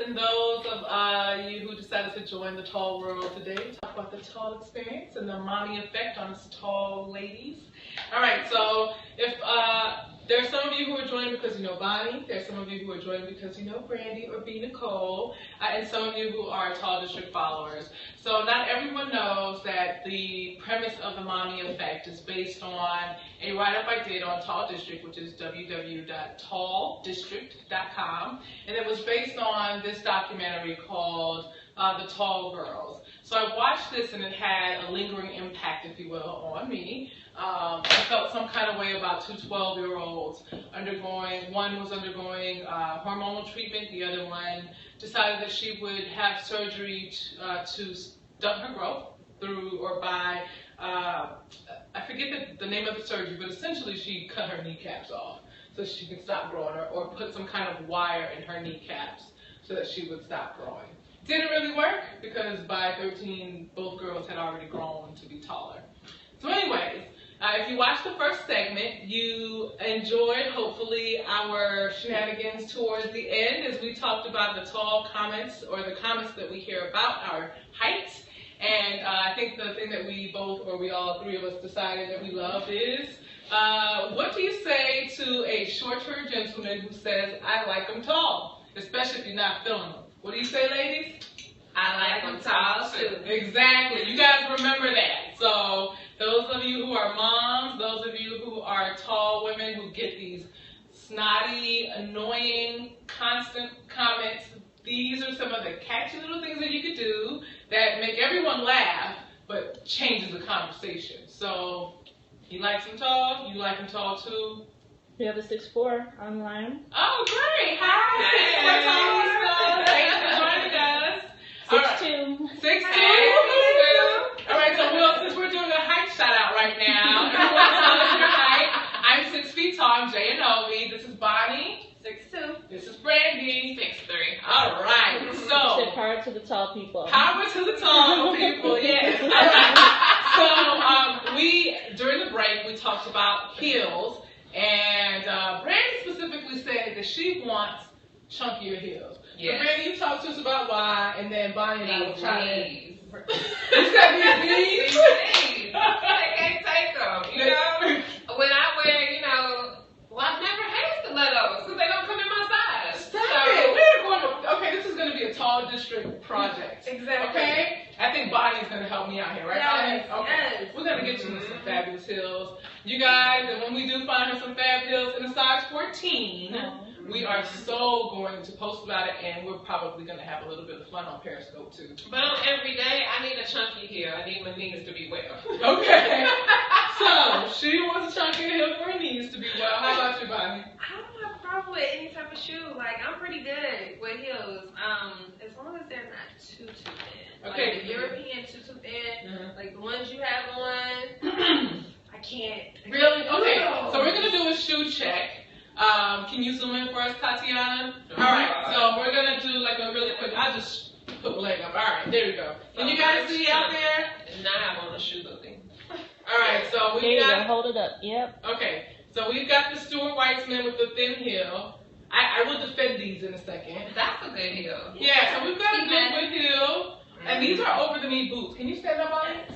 and those of you who decided to join the tall world today to talk about the tall experience and the mommy effect on us tall ladies. All right, so if there's some of you who are joining because you know Bonnie, there's some of you who are joining because you know Brandi or B. Nicole, and some of you who are Tall District followers. So not everyone knows that the premise of the mommy effect is based on a write-up I did on Tall District, which is www.talldistrict.com, and it was based on this documentary called The Tall Girls. So I watched this and it had a lingering impact, if you will, on me. I felt some kind of way about two 12-year-olds undergoing, one was undergoing hormonal treatment, the other one decided that she would have surgery to stunt her growth through or by, I forget the name of the surgery, but essentially she cut her kneecaps off so she could stop growing, or put some kind of wire in her kneecaps so that she would stop growing. Didn't really work because by 13, both girls had already grown to be taller. So anyways, if you watched the first segment, you enjoyed, hopefully, our shenanigans towards the end as we talked about the tall comments, or the comments that we hear about our height. And I think the thing that we both, or we all three of us decided that we loved is, what do you say to a shorter gentleman who says, I like them tall, especially if you're not feeling them? What do you say, ladies? I like them tall too. Exactly. You guys remember that. So those of you who are moms, those of you who are tall women who get these snotty, annoying, constant comments, these are some of the catchy little things that you could do that make everyone laugh, but changes the conversation. So, you like them tall? You like them tall too? We have a 6'4" online. Oh, great! Hi, 6'4" tall. Thanks for joining us. 6'2". 6'2". All right, so since we're doing a height shout out right now, everyone tell us your height. I'm 6 feet tall. I'm Enovy. This is Bonnie. 6'2". This is Brandi. 6'3". All right. So Say power to the tall people. Power to the tall people. Yes. All right. So we during the break we talked about heels, and Brandi specifically said that she wants chunkier heels. Yes. So Brandi, you talk to us about why, and then Bonnie and I will chime in. You said these knees? I can't take them. You know, when I wear, well, I've never had stilettos because they don't come in my size. Stop it. We're going to, okay, this is going to be a Tall District project. Exactly. Okay? I think Bonnie's going to help me out here, right? Yes. Okay. Yes. We're going to get you some fabulous heels. You guys, and when we do find her some fab heels in a size 14, we are so going to post about it, and we're probably going to have a little bit of fun on Periscope too. But on every day, I need a chunky heel. I need my knees to be well. Okay. So, she wants a chunky heel for her knees to be well. How about you, Bonnie? I don't have a problem with any type of shoe. Like, I'm pretty good with heels. As long as they're not too thin. Okay. Like the European too thin. Like the ones you have on, I can't. Really? Okay. So we're gonna do a shoe check. Can you zoom in for us, Tatiana? All right. So we're gonna do like a really quick. I'll just put my leg up. All right. There we go. Can you guys see out there? Now I want a shoe looking. All right. So There we you go. got. Hold it up. Yep. Okay. So we've got the Stuart Weitzman with the thin heel. I will defend these in a second. That's a good heel. Yeah. So we've got a good heel, and these are over the knee boots. Can you stand up on it?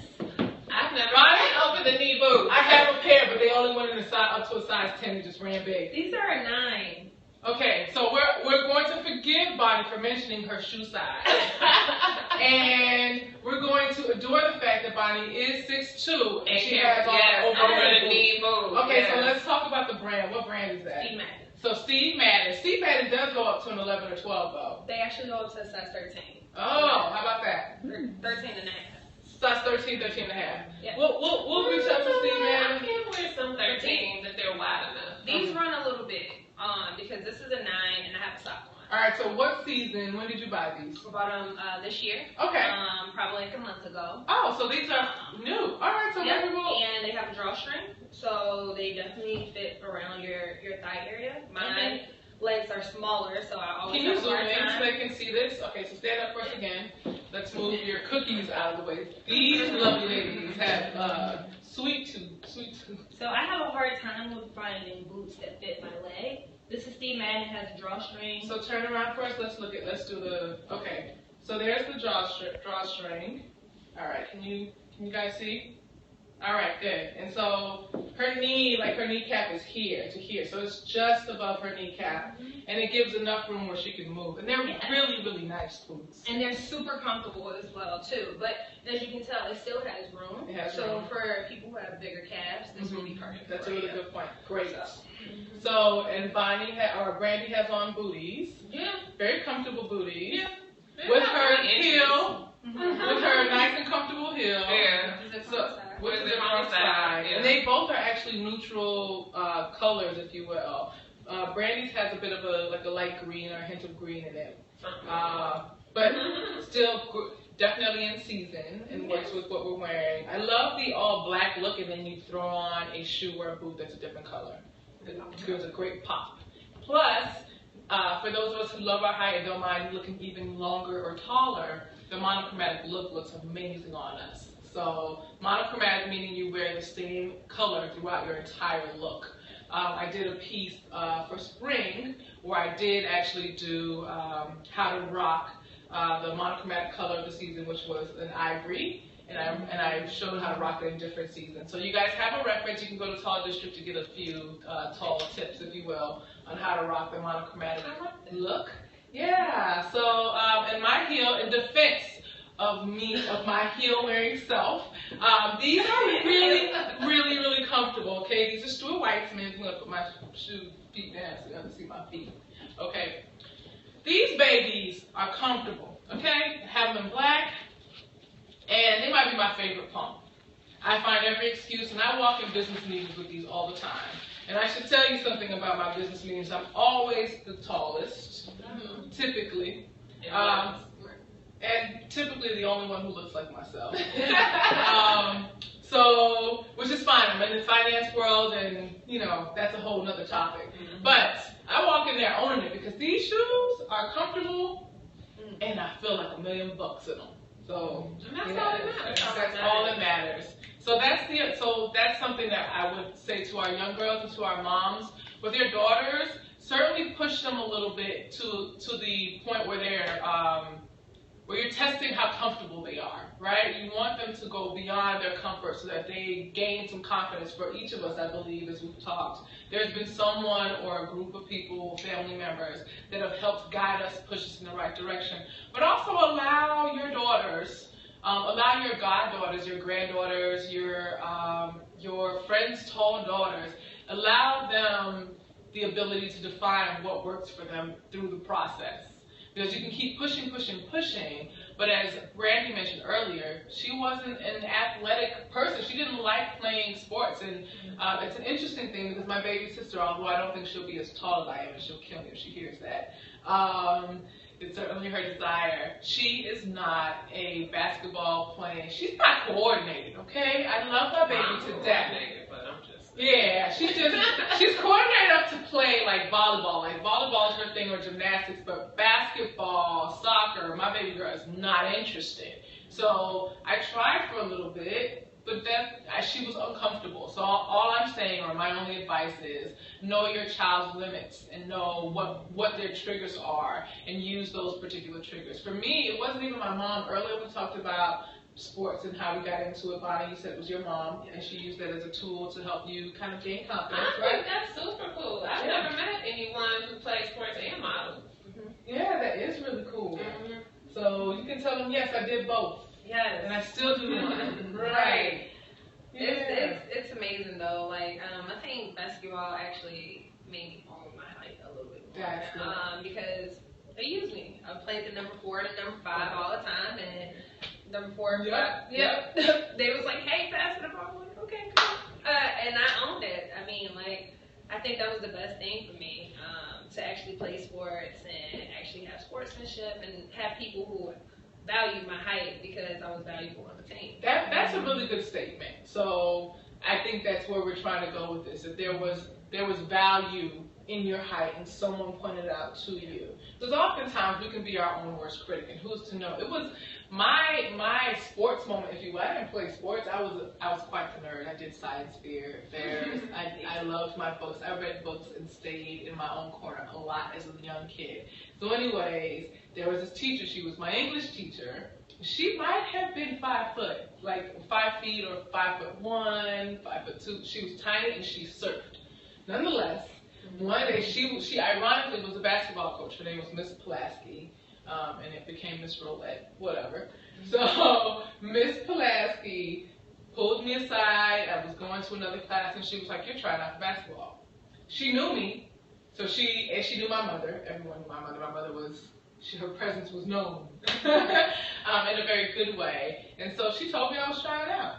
I've never had over the knee boots. I have a pair, but they only went in a size up to a size 10 and just ran big. These are a 9. Okay, so we're going to forgive Bonnie for mentioning her shoe size. And we're going to adore the fact that Bonnie is 6'2", and she has all over the knee boots. Okay, so let's talk about the brand. What brand is that? Steve Madden. So Steve Madden. Steve Madden does go up to an 11 or 12 though. They actually go up to a size 13. Oh, how about that? 13 and a half. Size 13, 13 and a half. Yeah. We'll reach out to Steve I Madden. can wear some 13s if they're wide enough. These run a little bit because this is a 9 and I have a sock one. All right, so what season, when did you buy these? I bought them this year. Okay. Probably like a month ago. Oh, so these are new. All right, so Yep. maybe we'll... And they have a drawstring, so they definitely fit around your thigh area. My legs are smaller, so I always Can you have a zoom hard in so time. they can see this? Okay, so stand up first again. Let's move your cookies out of the way. These lovely ladies have sweet tooth. So I have a hard time with finding boots that fit my leg. This is Steve Madden. It has a drawstring. So turn around first. Let's do the, okay. So there's the drawstring. All right, can you guys see? All right, good. And so her knee, like her kneecap is here to here. So it's just above her kneecap. And it gives enough room where she can move. And they're really, really nice boots. And they're super comfortable as well, too. But as you can tell, it still has room. It has so room. for people who have bigger calves, this will be perfect. That's for a really you. good point. Great. So, and Brandi has on booties. Yeah. Very comfortable booties. Yeah. With her heel. With her nice and comfortable heel. Yeah. So, With the the front front side. side, yeah. And they both are actually neutral colors, if you will. Brandy's has a bit of a light green or a hint of green in it. But still definitely in season and works with what we're wearing. I love the all black look, and then you throw on a shoe or a boot that's a different color. It gives a great pop. Plus, for those of us who love our height and don't mind looking even longer or taller, the monochromatic look looks amazing on us. So monochromatic meaning you wear the same color throughout your entire look. I did a piece for spring where I did actually do how to rock the monochromatic color of the season, which was an ivory, and I showed how to rock it in different seasons. So you guys have a reference. You can go to Tall District to get a few tall tips, if you will, on how to rock the monochromatic look. Yeah. So and my heel, in defense of my heel wearing self, these are really, really, really comfortable. Okay, these are Stuart Weitzman's. I'm gonna put my feet down so you can see my feet. Okay, these babies are comfortable. Okay, I have them in black, and they might be my favorite pump. I find every excuse, and I walk in business meetings with these all the time. And I should tell you something about my business meetings. I'm always the tallest, typically. And typically the only one who looks like myself. So, which is fine. I'm in the finance world, and that's a whole nother topic. But I walk in there owning it because these shoes are comfortable, and I feel like $1 million in them. So that's all that matters. So that's something that I would say to our young girls and to our moms with their daughters. Certainly push them a little bit to the point where where you're testing how comfortable they are, right? You want them to go beyond their comfort so that they gain some confidence. For each of us, I believe, as we've talked, there's been someone or a group of people, family members, that have helped guide us, push us in the right direction. But also allow your daughters, allow your goddaughters, your granddaughters, your friends' tall daughters, allow them the ability to define what works for them through the process. Because you can keep pushing, but as Brandi mentioned earlier, she wasn't an athletic person. She didn't like playing sports, and it's an interesting thing because my baby sister, although I don't think she'll be as tall as I am, and she'll kill me if she hears that, it's certainly her desire. She is not a basketball playing, she's not coordinated, okay? I love my baby to death. Yeah, she's coordinated enough to play like volleyball. Like volleyball is her thing, or gymnastics, but basketball, soccer, my baby girl is not interested. So I tried for a little bit, but she was uncomfortable. So all I'm saying, or my only advice is, know your child's limits and know what their triggers are and use those particular triggers. For me, it wasn't even my mom. Earlier we talked about sports and how we got into it. Bonnie, you said it was your mom, and she used that as a tool to help you kind of gain confidence, I think that's super cool. I've never met anyone who plays sports and models. Yeah, that is really cool. So you can tell them, yes, I did both. Yes. And I still do one. Right. Yeah. It's amazing though. Like I think basketball actually made me own my height a little bit more. That's good. Because they use me. I played the number 4 and the number 5 all the time, and number 4 and 5. Yep. They was like, hey, pass it up. I'm like, okay, cool. And I owned it. I mean, like, I think that was the best thing for me, to actually play sports and actually have sportsmanship and have people who value my height because I was valuable on the team. That's a really good statement. So I think that's where we're trying to go with this. That there was value in your height and someone pointed it out to you. Because oftentimes we can be our own worst critic, and who's to know? It was my sports moment, if you will. I didn't play sports. I was quite the nerd. I did science fairs. I loved my books. I read books and stayed in my own corner a lot as a young kid. So anyways, there was this teacher. She was my English teacher. She might have been 5 foot, like 5 feet or 5'1", 5'2". She was tiny and she surfed. Nonetheless, one day she ironically was a basketball coach. Her name was Miss Pulaski, and it became Miss Roulette, whatever. So Miss Pulaski pulled me aside. I was going to another class, and she was like, "You're trying out for basketball." She knew me, so she knew my mother. Everyone knew my mother. My mother was. Her presence was known in a very good way. And so she told me I was trying out.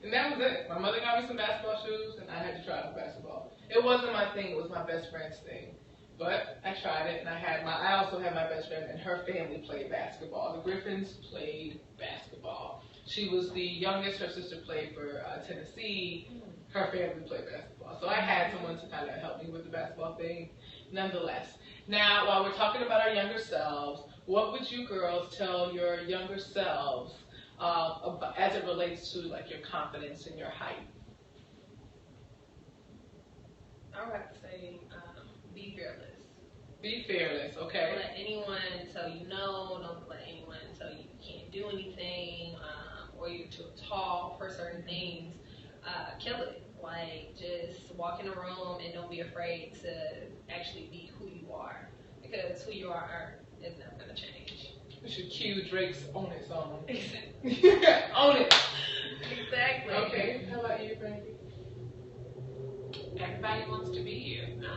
And that was it. My mother got me some basketball shoes, and I had to try out for basketball. It wasn't my thing. It was my best friend's thing. But I tried it, and I also had my best friend, and her family played basketball. The Griffins played basketball. She was the youngest. Her sister played for Tennessee. Her family played basketball. So I had someone to kind of help me with the basketball thing, nonetheless. Now, while we're talking about our younger selves, what would you girls tell your younger selves as it relates to like your confidence and your height? I would have to say, be fearless. Be fearless, okay. Don't let anyone tell you no. Don't let anyone tell you you can't do anything, or you're too tall for certain things. Kill it. Like, just walk in a room and don't be afraid to actually be who you are, because who you are is never going to change. We should cue Drake's Own It song. Exactly. Own it. Exactly. Okay, how about you, Brandi? Everybody wants to be you. No.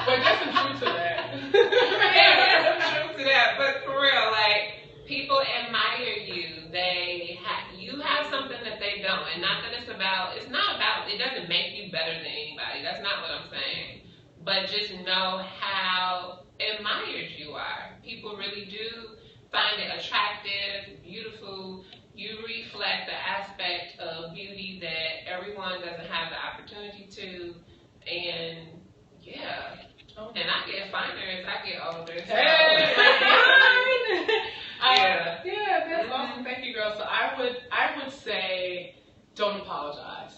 But there's some truth to that. Yeah, there's some truth to that. But for real, like, people admire you. You have something that they don't. And not that it's not about, it doesn't make you better than anybody. That's not what I'm saying. But just know how admired you are. People really do find it attractive, beautiful. You reflect the aspect of beauty that everyone doesn't have the opportunity to. And yeah. And I get finer as I get older. So. Yeah, that's awesome. Thank you, girls. So I would say, don't apologize.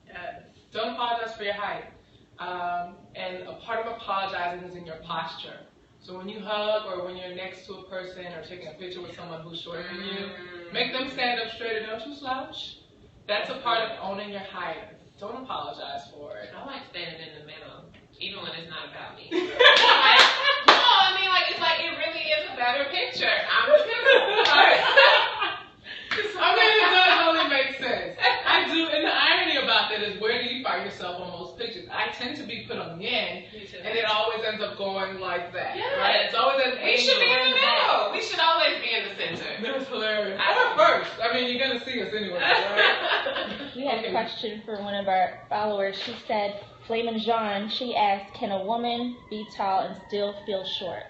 Yes. Don't apologize for your height. And a part of apologizing is in your posture. So when you hug or when you're next to a person or taking a picture with someone who's shorter than you, make them stand up straight and don't you slouch. That's a part of owning your height. Don't apologize for it. I like standing in the middle, even when it's not about me. It really is a better picture. I'm the middle. It does only make sense. I do, and the irony about that is, where do you find yourself on most pictures? I tend to be put on the end, and it always ends up going like that. Yeah. Right? It's always an We should be in the middle. We should always be in the center. That's hilarious. Or first. I mean, you're gonna see us anyway, right? We had a question for one of our followers. She said, Flamin' Jean, she asked, can a woman be tall and still feel short?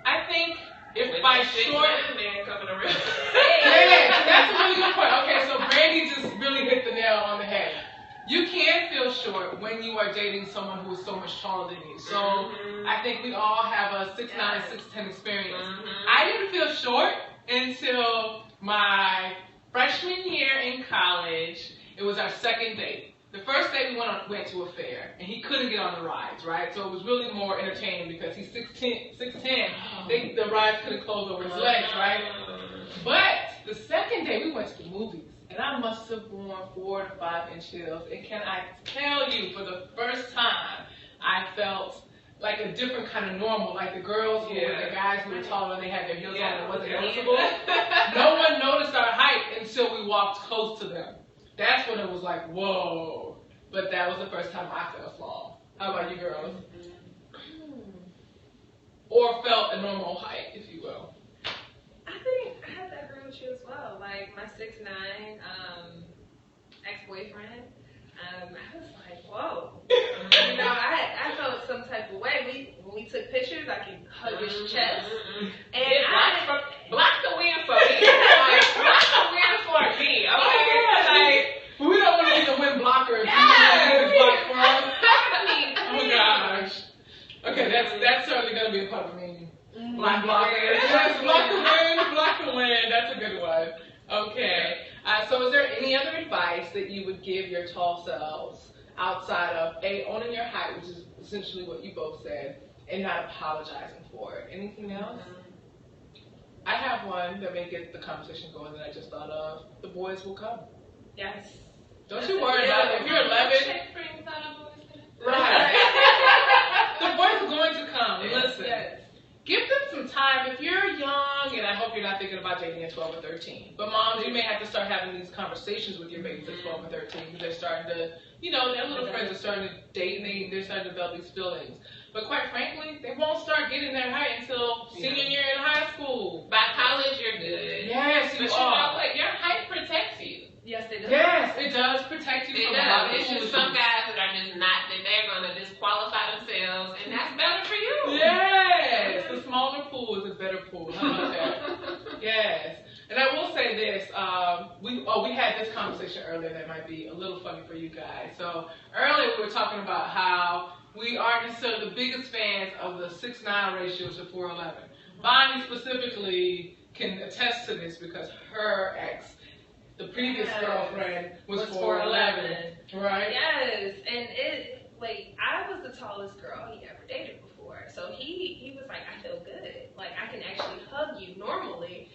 I think if With by that big short, man coming around. that's a really good point. Okay, so Brandi just really hit the nail on the head. You can feel short when you are dating someone who is so much taller than you. So I think we all have a 6'9", 6'10" experience. I didn't feel short until my freshman year in college. It was our second date. The first day we went to a fair, and he couldn't get on the rides, right? So it was really more entertaining because he's 6'10". The rides couldn't close over his legs, right? But the second day we went to the movies, and I must have worn 4 to 5 inch heels. And can I tell you, for the first time, I felt like a different kind of normal. Like the girls who were the guys who were taller, they had their heels on, it wasn't noticeable. No one noticed our height until we walked close to them. That's when it was like, whoa. But that was the first time I felt small. How about you girls? Or felt a normal height, if you will. I think I have to agree with you as well. Like, my 6'9" ex-boyfriend, I was like, whoa. You know, I felt some type of way. When we took pictures, I could hug his chest. And block the win for me. Like, block the win for me, okay? We don't want to be the win blocker if you block for us. Block the wind. Yes, block the wind, block the wind. That's a good one. Okay. So is there any other advice that you would give your tall selves outside of owning your height, which is essentially what you both said, and not apologizing for it? Anything else? I have one that may get the conversation going that I just thought of. The boys will come. Yes. Don't you worry about it. If you're 11, Right. right. The boys are going to come. Listen. Yes. Give them some time. If you're young, and I hope you're not thinking about dating at 12 or 13, but moms, you may have to start having these conversations with your babies at 12 or 13 because they're starting to, their little friends are starting to date and they're starting to develop these feelings. But quite frankly, they won't start getting that height until senior year in high school. By college, you're good. Yes, But you you know are. what? Your height protects you. Yes, they do. Yes, it does protect you It from a lot does. of It's just foolishness. some guys that are just not, that they're going to disqualify themselves, and that's better for you. Yes, the smaller pool is a better pool. How about that? Yes. And I will say this, we had this conversation earlier that might be a little funny for you guys. So earlier we were talking about how we aren't necessarily the biggest fans of the 6'9" ratio to 4'11". Bonnie specifically can attest to this because her ex, the previous girlfriend, was 4'11", right? Yes, and I was the tallest girl he ever dated before. So he was like, I feel good. Like, I can actually hug you normally.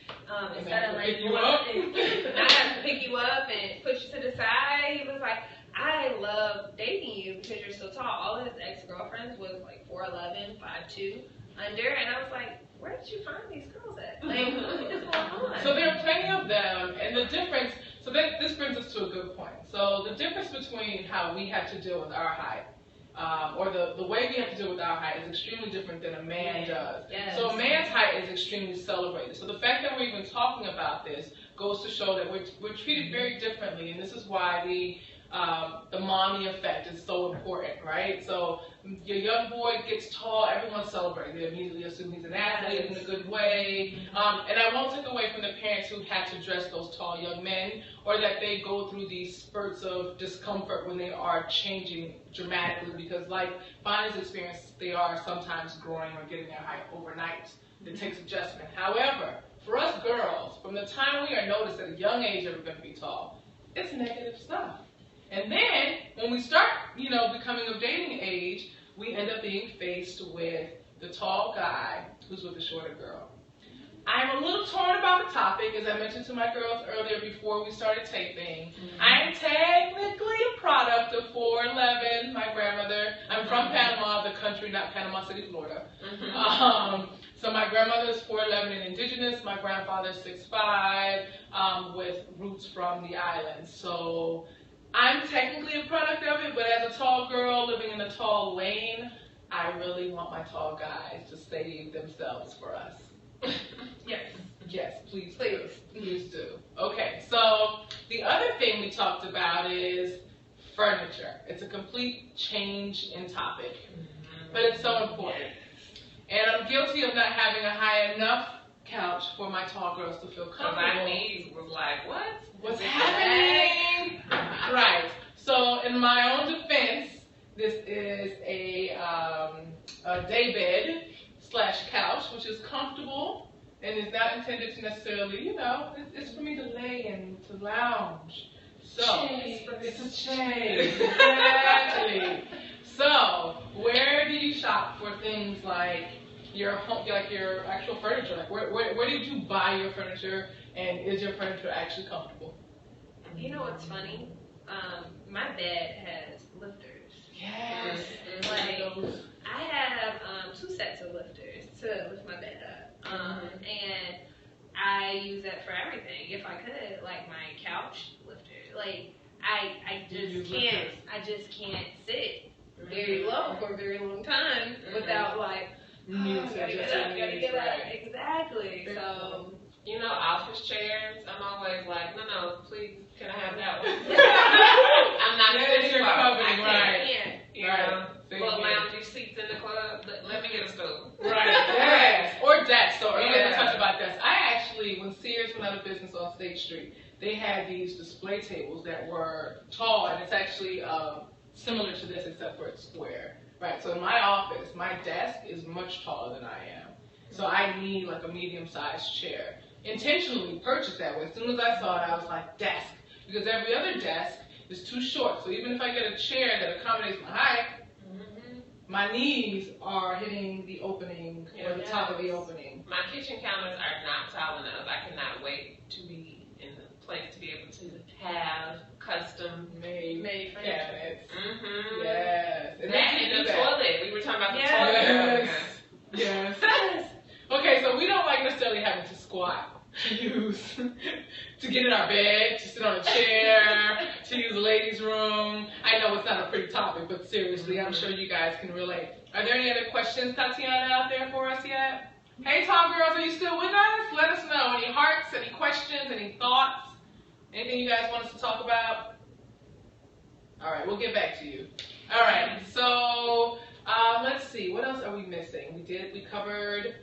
Instead of like, pick you up. I have to pick you up and push you to the side. He was like, I love dating you because you're so tall. All of his ex-girlfriends was like 4'11", 5'2", under. And I was like, where did you find these girls at? Like, what is going on? So there are plenty of them, and the difference, this brings us to a good point. So the difference between how we have to deal with our height, or the way we have to deal with our height is extremely different than a man does. Yes. So a man's height is extremely celebrated. So the fact that we're even talking about this goes to show that we're treated very differently, and this is why the mommy effect is so important, right? So your young boy gets tall, everyone's celebrating. They immediately assume he's an athlete in a good way. And I won't take away from the parents who had to dress those tall young men, or that they go through these spurts of discomfort when they are changing dramatically, because like Bonnie's experience, they are sometimes growing or getting their height overnight. It takes adjustment. However, for us girls, from the time we are noticed at a young age that we're going to be tall, it's negative stuff. And then, when we start, becoming of dating age, we end up being faced with the tall guy who's with the shorter girl. I'm a little torn about the topic, as I mentioned to my girls earlier before we started taping. I am technically a product of 4'11", my grandmother. I'm from Panama, the country, not Panama City, Florida. So my grandmother is 4'11" and indigenous. My grandfather is 6'5", with roots from the islands. So I'm technically a product of it, but as a tall girl living in a tall lane, I really want my tall guys to save themselves for us. Yes. Yes, please. Please. Please do. Okay, so the other thing we talked about is furniture. It's a complete change in topic, but it's so important. And I'm guilty of not having a high enough couch for my tall girls to feel comfortable. My knees was like, what? What's happening? Right. So in my own defense, this is a day bed / couch, which is comfortable and is not intended to necessarily, it's for me to lay and to lounge. So it's a chaise. Exactly. So where do you shop for things like your home, like your actual furniture? Like where did you buy your furniture, and is your furniture actually comfortable? You know what's funny? My dad has lifters. Yes. I have 2 sets of lifters to lift my bed up. And I use that for everything. If I could, like my couch lifter. Like I just can't sit very low for a very long time without gotta get up. Exactly. So office chairs, I'm always like, no, please, can I have that one? I'm not sitting you're I coveting, can't. right. You Right. know, Same little here. loungy seats in the club. Let me get a stool. Right. Yes. Or desks. So earlier we Yeah. talked about desks. I actually, when Sears went out of business on State Street, they had these display tables that were tall, and it's actually similar to this except for it's square. Right. So in my office, my desk is much taller than I am. So I need like a medium-sized chair. Intentionally purchased that way. As soon as I saw it, I was like, desk. Because every other desk is too short. So even if I get a chair that accommodates my height, my knees are hitting the opening or the top of the opening. My kitchen counters are not tall enough. I cannot wait to be in the place to be able to have custom Made cabinets. Mm-hmm. Yes. And the toilet. We were talking about the Yes. toilet earlier. Yes. Okay, so we don't like necessarily having to squat to use, to get in our bed, to sit on a chair, to use the ladies' room. I know it's not a pretty topic, but seriously, I'm sure you guys can relate. Are there any other questions, Tatiana, out there for us yet? Hey, tall girls, are you still with us? Let us know. Any hearts, any questions, any thoughts? Anything you guys want us to talk about? All right, we'll get back to you. All right, so let's see. What else are we missing? We covered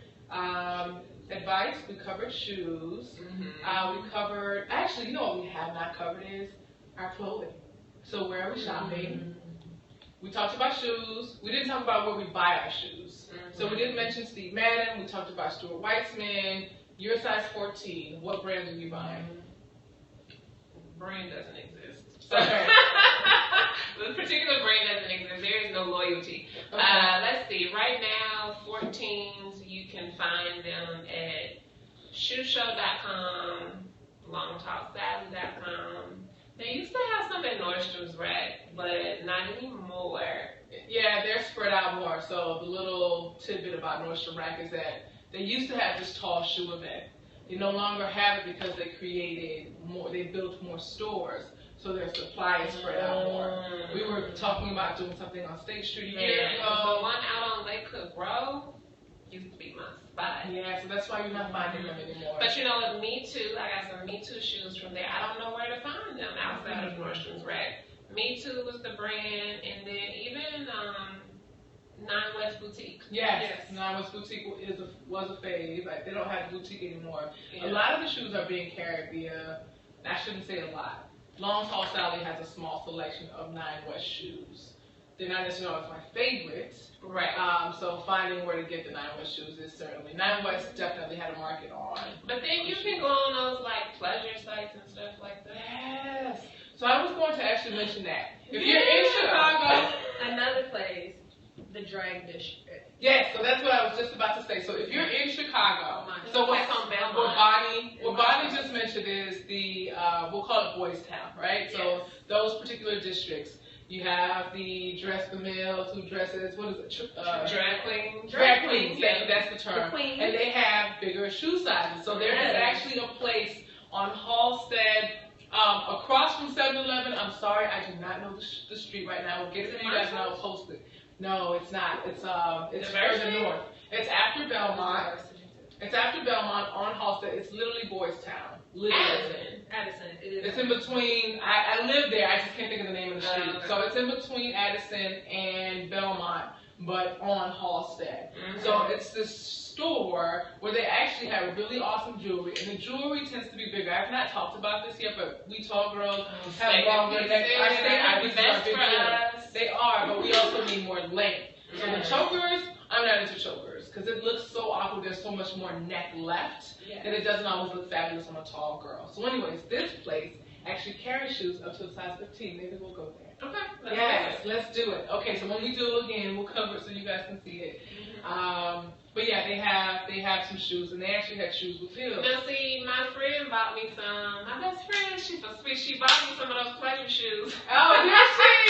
advice. We covered shoes. We covered, actually, you know what we have not covered is our clothing. So where are we shopping? We talked about shoes. We didn't talk about where we buy our shoes. So we did mention Steve Madden. We talked about Stuart Weitzman. You're size 14. What brand are you buying? Brand doesn't exist. Okay. The particular brand doesn't exist. There is no loyalty. Okay. Let's see. Right now, 14s, you can find them at shoeshow.com, longtalksally.com. They used to have some at Nordstrom's Rack, but not anymore. Yeah, they're spread out more. So the little tidbit about Nordstrom Rack is that they used to have this tall shoe event. They no longer have it because they created more, they built more stores. So their supply is spread out more. We were talking about doing something on State Street a year ago. The one out on Lake Cook Road used to be my spot. Yeah, so that's why you're not finding them anymore. But you know what, Me Too, I got some Me Too shoes from there. I don't know where to find them outside of Nordstrom's Rack. Me Too was the brand, and then even Nine West Boutique. Yes. Nine West Boutique was a fave. Like, they don't have boutique anymore. Yeah. A lot of the shoes are being carried via, I shouldn't say a lot. Long Tall Sally has a small selection of Nine West shoes. They're not necessarily my favorites. Right. So finding where to get the Nine West shoes is certainly. Nine West definitely had a market on. But then you can go on those like pleasure sites and stuff like that. Yes. So I was going to actually mention that. If you're in Chicago, Another place, the Drag District. yes, so that's what I was just about to say. So if you're in Chicago, so What's on Belmont? what Bonnie just mentioned is the, we'll call it Boys Town, right? So those particular districts, you have the dress the males who dresses, what is it? Drag queens. Drag queens, that's the term. The queens. And they have bigger shoe sizes. So there is actually a place on Halstead, across from 7-Eleven. I'm sorry, I do not know the street right now. We'll get it to you guys and I'll post it. No, it's not. It's further north. It's after Belmont. It's after Belmont on Halstead. It's literally Boys Town. Literally. Addison. It is. It's in between. I live there. I just can't think of the name of the street. Okay. So it's in between Addison and Belmont, but on Halstead. So it's this store where they actually have really awesome jewelry, and the jewelry tends to be bigger. I've not talked about this yet, but we tall girls have longer necks. Our statement pieces are bigger. They are, but we also need more length. So the chokers, I'm not into chokers because it looks so awkward. There's so much more neck left that it doesn't always look fabulous on a tall girl. So anyways, this place actually carries shoes up to a size 15. Maybe we'll go there. Okay. Yes, let's do it. Okay, so when we do it again, we'll cover it so you guys can see it. But yeah, they have some shoes, and they actually have shoes with heels. Now see, my friend bought me some. My best friend, she's so sweet. She bought me some of those pleasure shoes. Oh, did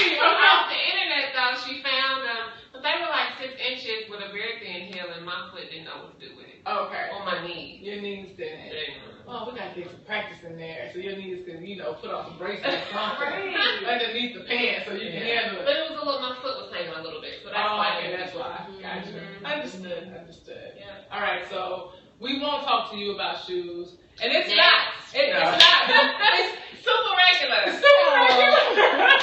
she? Off the internet though, she found them, but they were like 6 inches with a very thin heel, and my foot didn't know what to do with it. Okay. On my knees. Your knees didn't. Damn. Oh, we gotta get some practice in there, so your knees can, put on some bracelets Right. underneath the pants so you can handle But it. it was a little, my foot was hanging a little bit, so that's Oh, why. okay, that's why. Gotcha. Understood. Yeah. All right, so we won't talk to you about shoes, and it's Yeah. not. It's not. It's Super regular. super regular.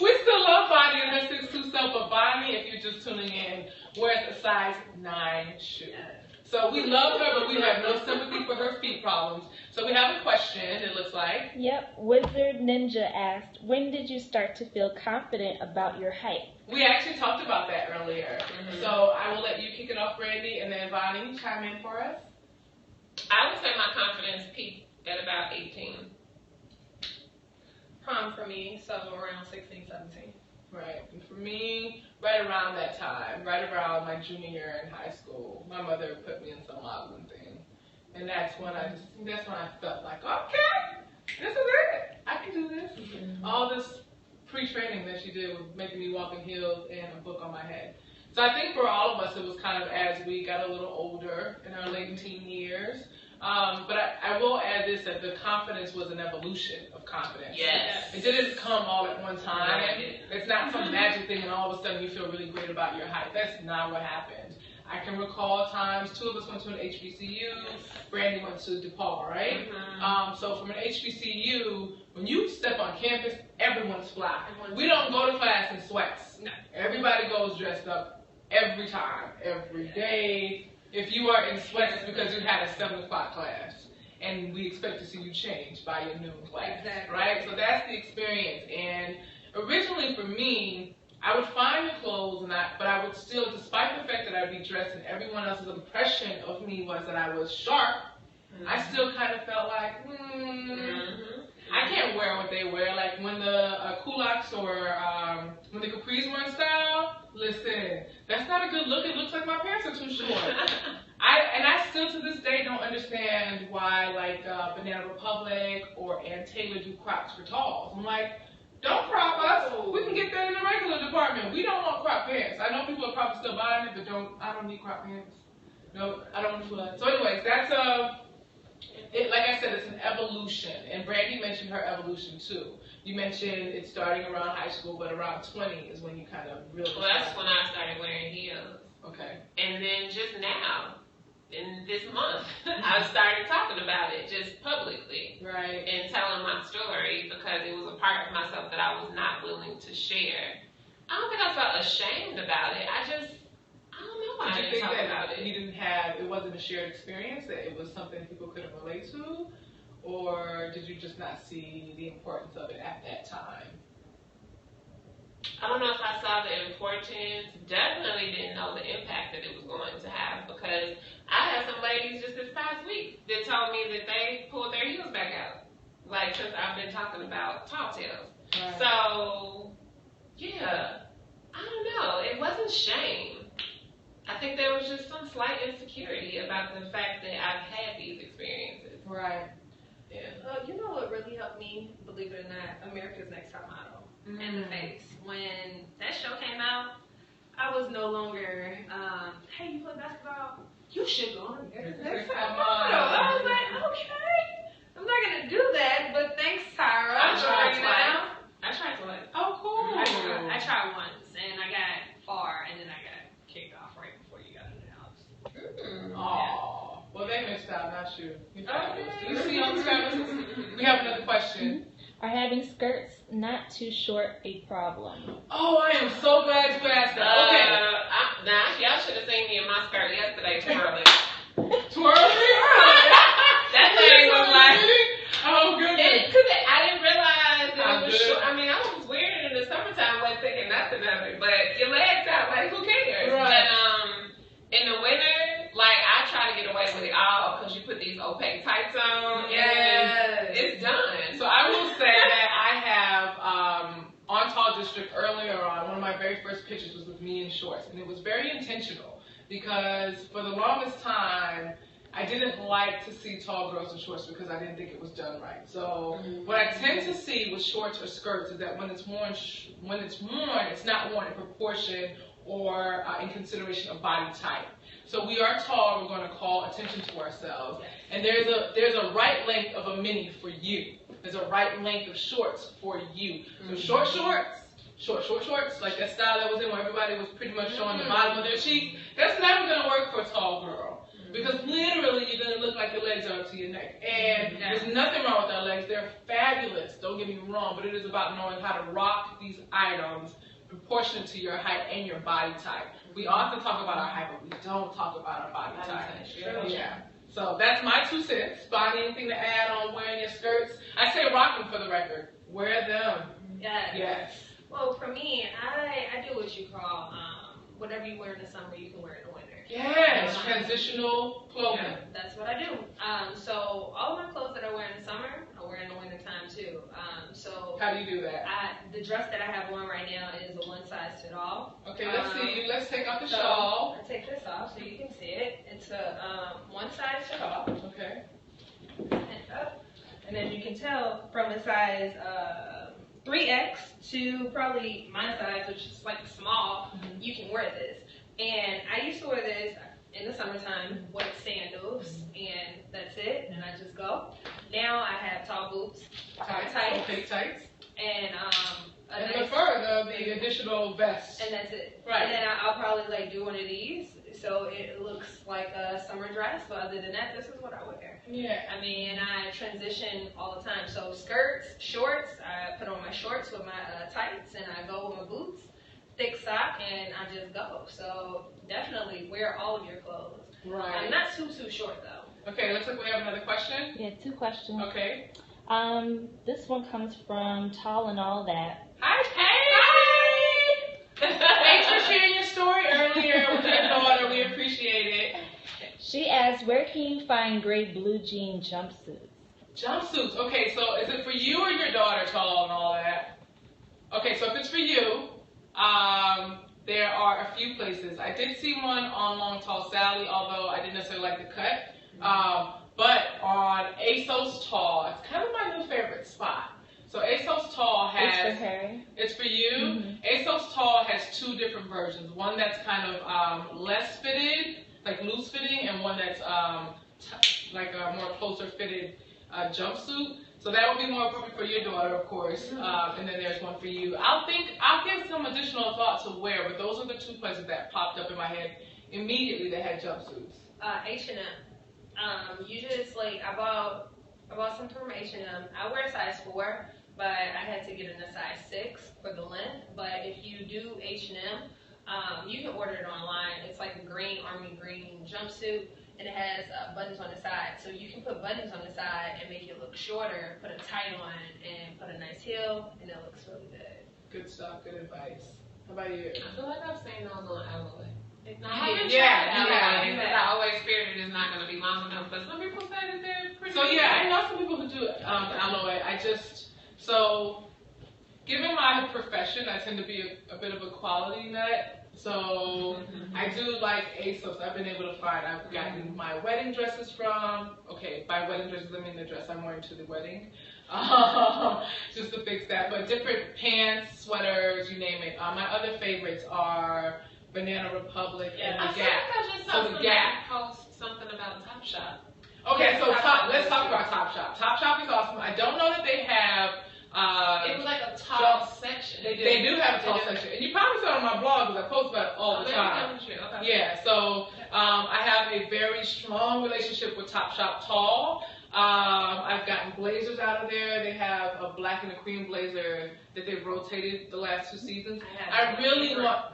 We still love Bonnie and her 6'2" self, but Bonnie, if you're just tuning in, wears a size 9 shoe. So we love her, but we have no sympathy for her feet problems. So we have a question, it looks like. Yep. Wizard Ninja asked, when did you start to feel confident about your height? We actually talked about that earlier. So I will let you kick it off, Brandi, and then Bonnie, chime in for us. I would say my confidence peaked at about 18. Prom for me, so around 16, 17. Right. And for me, right around that time, right around my junior year in high school, my mother put me in some modeling thing. And that's when I felt like, okay, this is it. I can do this. All this pre-training that she did was making me walk in heels and a book on my head. So I think for all of us, it was kind of as we got a little older in our late teen years. But I will add this, that the confidence was an evolution of confidence. Yes. It didn't come all at one time. No, it didn't. It's not some magic thing and all of a sudden you feel really great about your height. That's not what happened. I can recall times, 2 of us went to an HBCU, Brandi went to DePaul, right? So from an HBCU, when you step on campus, everyone's fly. We don't go to class in sweats. No. Everybody goes dressed up every time, every day. If you are in sweats, it's because you had a 7 o'clock class, and we expect to see you change by your noon class, right? So that's the experience. And originally for me, I would find the clothes, but I would still, despite the fact that I'd be dressed and everyone else's impression of me was that I was sharp, I still kind of felt like, I can't wear what they wear. Like when the kulaks or when the capris were in style, listen, that's not a good look. It looks like my pants are too short. I still to this day don't understand why like Banana Republic or Ann Taylor do crops for talls. I'm like, don't crop us. We can get that in the regular department. We don't want crop pants. I know people are probably still buying it, but I don't need crop pants. No, I don't want to do that. So anyways, that's like I said, it's an evolution. And Brandi mentioned her evolution too. You mentioned it's starting around high school, but around 20 is when you kind of really Well, that's when I started wearing heels. Okay. And then just now, in this month, I started talking about it just publicly. Right. And telling my story because it was a part of myself that I was not willing to share. I don't think I felt ashamed about it. I don't know why I Did you didn't think talk that about it. it wasn't a shared experience, that it was something people couldn't relate to? Or did you just not see the importance of it at that time? I don't know if I saw the importance. Definitely didn't know the impact that it was going to have because I had some ladies just this past week that told me that they pulled their heels back out. Like since I've been talking about tall tales. Right. So, yeah, I don't know. It wasn't shame. I think there was just some slight insecurity about the fact that I've had these experiences. Right. Yeah. You know what really helped me, believe it or not? America's Next Top Model. And the face. When that show came out, I was no longer, hey, you play basketball? You should go on America's Next Top Model. I was like, okay. I'm not going to do that, but thanks, Tyra. I tried for twice. I tried twice. Oh, cool. I tried once, and I got far, and then I got kicked off right before you got in the house. Aww. Well, they missed out, not you. You fabulous. Do you see all the fabulous? We have another question. Are having skirts not too short a problem? Oh, I am so glad you asked that. Okay. Y'all should have seen me in my skirt yesterday twirling. Twirling? That thing was like, oh, goodness. because I didn't realize that it was good. short. I mean, I was wearing it in the summertime, wasn't thinking nothing of it, but your legs out, like, who cares? Right. But in the winter, like, I try to get away with it all because you put these opaque tights on, and it's done. So I will say that I have, on Tall District earlier on, one of my very first pictures was with me in shorts, and it was very intentional because for the longest time, I didn't like to see tall girls in shorts because I didn't think it was done right. So what I tend to see with shorts or skirts is that when it's worn, it's not worn in proportion or in consideration of body type. So we are tall, we're going to call attention to ourselves. And there's a right length of a mini for you. There's a right length of shorts for you. So short shorts, like that style that was in where everybody was pretty much showing the bottom of their cheeks, that's never going to work for a tall girl. Because literally you're going to look like your legs are up to your neck. And there's nothing wrong with our legs. They're fabulous, don't get me wrong, but it is about knowing how to rock these items proportionate to your height and your body type. We often talk about our height, but we don't talk about our body type. So that's my 2 cents. Bonnie, anything to add on wearing your skirts? I say rock them for the record. Wear them. Yes. Yes. Well, for me, I do what you call whatever you wear in the summer, you can wear in the winter. Yes. Transitional clothing. Yeah, that's what I do. So all of my clothes that I wear in the summer, I wear in the winter time too. So How do you do that? the dress that I have on right now is a one size fit all. Okay, let's see you. Let's take off the So shawl. I take this off so you can see it. It's a one size fit all. Okay. And up. And as you can tell, from a size 3X to probably my size, which is like small, you can wear this. And I used to wear this in the summertime with sandals, and that's it, and I just go. Now I have tall boots, tights, Okay, tights. and And nice, the additional vest. and that's it. Right. And then I'll probably like do one of these, so it looks like a summer dress, but other than that, this is what I wear. Yeah. I mean, I transition all the time. So skirts, shorts, I put on my shorts with my tights, and I go with my boots, thick sock, and I just go. So definitely wear all of your clothes. Right. Not too short though. Okay, looks like we have another question. Yeah, 2 questions. Okay. This one comes from Tall and All That. Hi. Thanks for sharing your story earlier with your daughter. We appreciate it. She asked, where can you find great blue jean jumpsuits? Jumpsuits. Okay, so is it for you or your daughter, Tall and All That? Okay, so if it's for you, there are a few places. I did see one on Long Tall Sally, although I didn't necessarily like the cut. But on ASOS Tall, it's kind of my new favorite spot. So ASOS Tall has... It's for Harry. It's for you? Mm-hmm. ASOS Tall has 2 different versions. One that's kind of less fitted, like loose fitting, and one that's like a more closer fitted jumpsuit. So that would be more appropriate for your daughter, of course. And then there's one for you. I'll give some additional thought to wear, but those are the 2 places that popped up in my head immediately that had jumpsuits. H&M. You just like I bought some from H&M. I wear a size 4, but I had to get in a size 6 for the length. But if you do H&M, you can order it online. It's like a army green jumpsuit, and it has buttons on the side. So you can put buttons on the side and make it look shorter, put a tie on, and put a nice heel, and it looks really good. Good stuff, good advice. How about you? I feel like I've seen those on Enovy. Yeah. Because I always feared it is not going to be long enough, but some people say that they're pretty So good. yeah, I know some people who do alloy. Given my profession, I tend to be a bit of a quality nut. So I do like ASOS. I've been able to find. I've gotten my wedding dresses from. Okay, by wedding dresses I mean the dress I'm wearing to the wedding. Just to fix that. But different pants, sweaters, you name it. My other favorites are Banana Republic and I the think Gap. I just saw somebody post something about Topshop. Okay, so let's talk about Topshop. Topshop is awesome. I don't know that they have. It was like a tall section. They do have a tall section, and you probably saw it on my blog because I post about it all the time. Okay. Yeah, so I have a very strong relationship with Topshop Tall. I've gotten blazers out of there. They have a black and a cream blazer that they've rotated the last 2 seasons. I really want.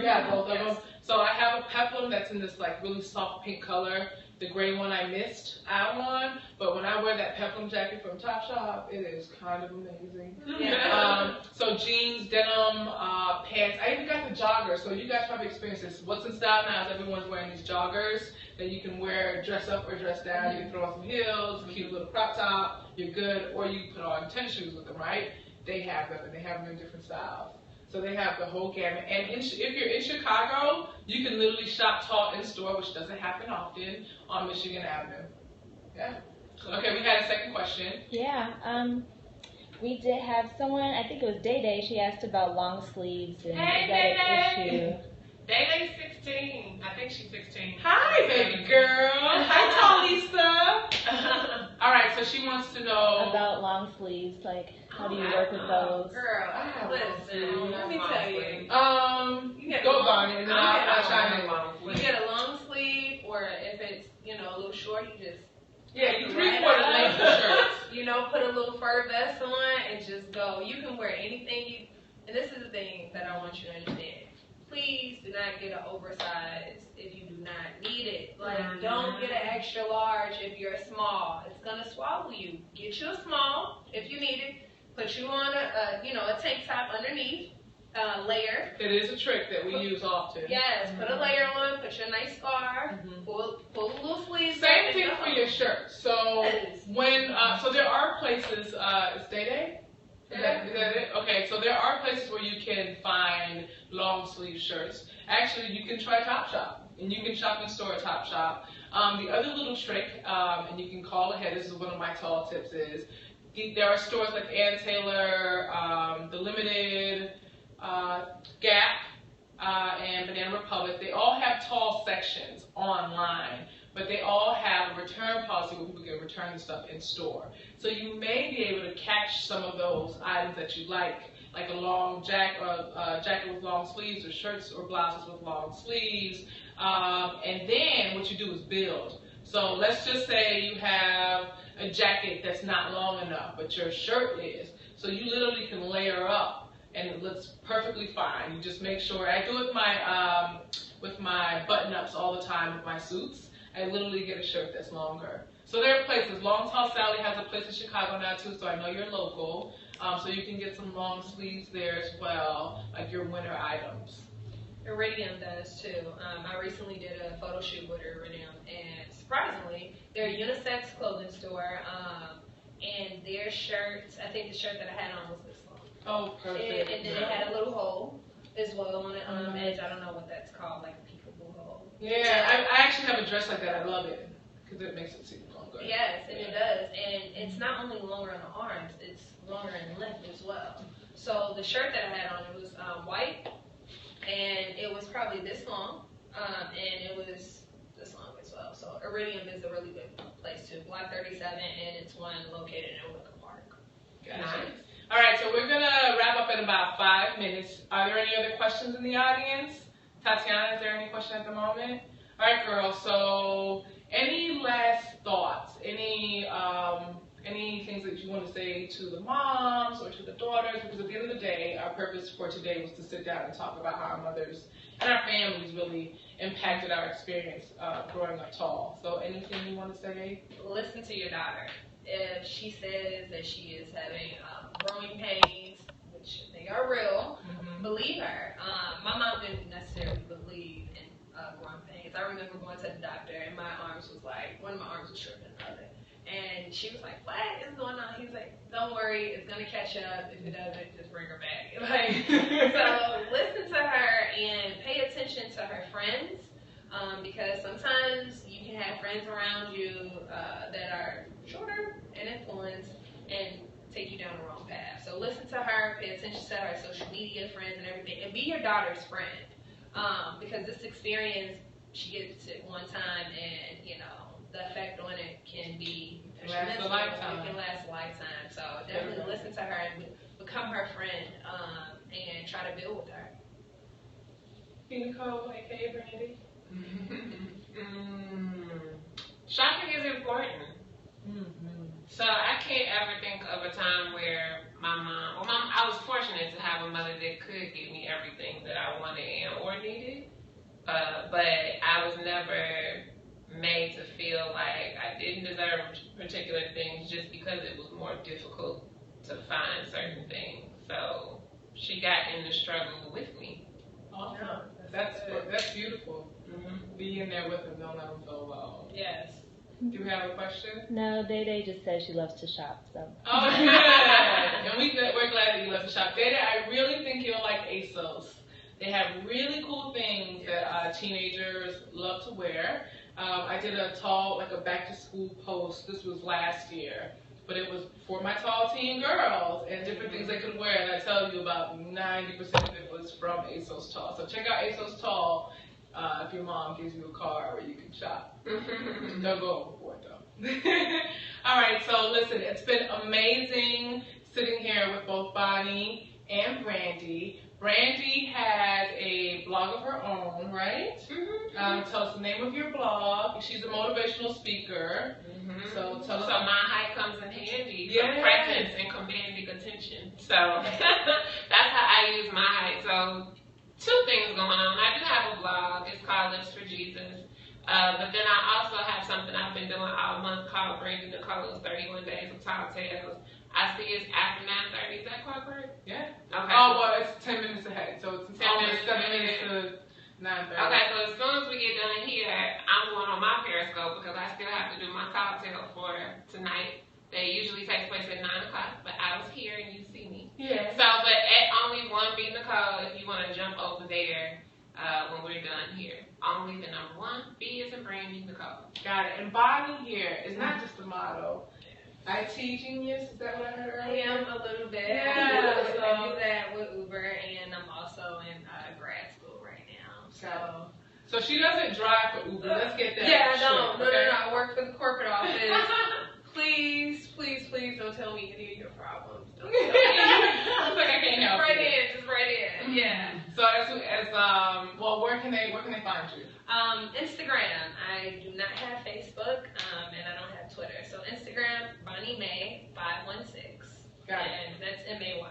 Yeah, both of them. So I have a peplum that's in this like really soft pink color. The gray one I missed out on, but when I wear that peplum jacket from Topshop, it is kind of amazing. So jeans, denim, pants. I even got the joggers, so you guys probably experienced this. What's in style now is everyone's wearing these joggers that you can wear dress up or dress down. You can throw on some heels, cute little crop top, you're good, or you put on tennis shoes with them, right? They have them, and they have them in different styles. So they have the whole gamut. And if you're in Chicago, you can literally shop Tall in store, which doesn't happen often, on Michigan Avenue. Yeah. Okay, we had a second question. Yeah. We did have someone, I think it was Day Day, she asked about long sleeves and is that an issue? Day 16. I think she's 16. Hi, baby girl. Hi, Talisa. All right, so she wants to know about long sleeves, like how do you work with those? Girl, listen, let me tell you. Go Bonnie, and then I'll chime in. You get a long sleeve, or if it's a little short, you just you 3/4 length of shirts. Put a little fur vest on and just go. You can wear anything and this is the thing that I want you to understand. please do not get an oversized if you do not need it. Like, don't get an extra large if you're small. It's gonna swallow you. Get you a small if you need it. Put you on a tank top underneath. Layer. It is a trick that we use often. Yes, put a layer on, put your nice scarf, pull a little sleeves. Same thing for your shirt. So when so there are places. Is Day? Is that it? Okay, so there are places where you can find long sleeve shirts. Actually, you can try Topshop, and you can shop in store at Topshop. The other little trick, and you can call ahead. This is one of my tall tips. Is there are stores like Ann Taylor, The Limited. Gap and Banana Republic, they all have tall sections online, but they all have a return policy where people can return the stuff in store. So you may be able to catch some of those items that you like a long jacket with long sleeves, or shirts or blouses with long sleeves. And then what you do is build. So let's just say you have a jacket that's not long enough, but your shirt is. So you literally can layer up. And it looks perfectly fine. You just make sure. I do it with my button-ups all the time with my suits. I literally get a shirt that's longer. So there are places. Long Tall Sally has a place in Chicago now too, so I know you're local. So you can get some long sleeves there as well, like your winter items. Iridium does too. I recently did a photo shoot with Iridium, and surprisingly, they're a unisex clothing store. And their shirts, I think the shirt that I had on was this long. Oh, perfect. And then it had a little hole as well on it on the edge. I don't know what that's called, like a peekaboo hole. Yeah, I actually have a dress like that. I love it because it makes it seem longer. Yes, and it does. And it's not only longer in the arms, it's longer in length as well. So the shirt that I had on, it was white, and it was probably this long, and it was this long as well. So Iridium is a really good place too. Block 37, and it's one located in Wicker Park. Gotcha. Nice. All right, so we're gonna wrap up in about 5 minutes. Are there any other questions in the audience? Tatiana, is there any question at the moment? All right, girls. So, any last thoughts? Any things that you want to say to the moms or to the daughters? Because at the end of the day, our purpose for today was to sit down and talk about how our mothers and our families really impacted our experience growing up tall. So, anything you want to say? Listen to your daughter. If she says that she is having growing pains, which they are real, believe her. My mom didn't necessarily believe in growing pains. I remember going to the doctor, and my arms was like, one of my arms was shorter than the other. And she was like, what is going on? He was like, don't worry, it's going to catch up. If it doesn't, just bring her back. So listen to her and pay attention to her friends, because sometimes you can have friends around you that are shorter and influenced and take you down the wrong path. So listen to her, pay attention to her social media friends and everything, and be your daughter's friend. Because this experience, she gets it one time, and the effect on it can be last a lifetime. It can last a lifetime. So definitely listen to her and become her friend, and try to build with her. Nicole, aka Brandi. Shopping is important. So I can't ever think of a time where I was fortunate to have a mother that could give me everything that I wanted and or needed, but I was never made to feel like I didn't deserve particular things just because it was more difficult to find certain things. So she got in the struggle with me. Awesome. That's beautiful. Be in there with them, don't let them feel alone. Yes. Do you have a question? No, Day just says she loves to shop, so. Oh, good. And we're glad that you love to shop. Day, I really think you'll like ASOS. They have really cool things that teenagers love to wear. I did a back to school post. This was last year, but it was for my tall teen girls and different things they could wear. And I tell you, about 90% of it was from ASOS Tall. So check out ASOS Tall. If your mom gives you a car where you can shop. Don't go overboard though. All right, so listen, it's been amazing sitting here with both Bonnie and Brandi. Brandi has a blog of her own, right? Tell us the name of your blog. She's a motivational speaker. So tell us. So my height comes in handy for Yes. presence and commanding attention. So that's how I use my height. So two things going on. I do have a blog. It's called Lips for Jesus. But then I also have something I've been doing all month called Brandi Nicole's 31 Days of Tall Tales. I see it's after 9:30. Is that quite correct? Yeah. Okay. Oh, well, it's 10 minutes ahead, so it's 10 almost minutes 7 minutes to 9:30. Okay, so as soon as we get done here, I'm going on my Periscope because I still have to do my cocktail for tonight. That usually takes place at 9 o'clock, but I was here and you see me. Yeah. So, but at only one B Nicole, if you want to jump over there when we're done here. Only the number one. B is in Brandi Nicole. Got it. And Bonnie here is not just a model. IT genius, is that what I heard I earlier? am a little bit. Yeah, I so- do that with Uber, and I'm also in grad school right now. So. So she doesn't drive for Uber. Let's get that. Yeah, straight, no. okay? I work for the corporate office. Please don't tell me any of your problems. Don't tell me. It's like I can't help Just you. just write in. Yeah. So well, where can they find you? Instagram. I do not have Facebook, and I don't have Twitter. So Instagram, Bonnie May 516, Got it. and that's MAY.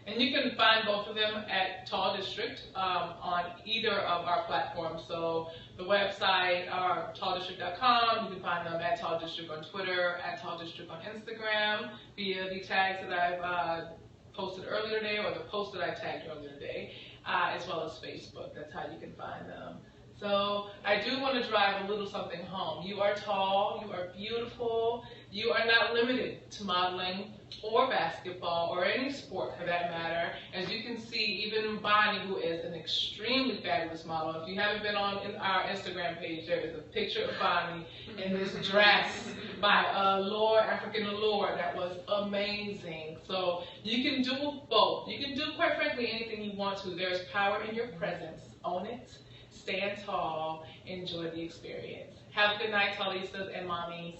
And you can find both of them at Tall District on either of our platforms. So the website, talldistrict.com. You can find them at Tall District on Twitter, at Tall District on Instagram, via the tags that I've posted earlier today, or the post that I tagged earlier today, as well as Facebook. That's how you can find them. So I do want to drive a little something home. You are tall, you are beautiful, you are not limited to modeling or basketball or any sport for that matter. As you can see, even Bonnie, who is an extremely fabulous model, if you haven't been on our Instagram page, there is a picture of Bonnie in this dress by Allure, African Allure, that was amazing. So you can do both. You can do, quite frankly, anything you want to. There's power in your presence. Own it. Stand tall, enjoy the experience. Have a good night, Tallisas and mommies.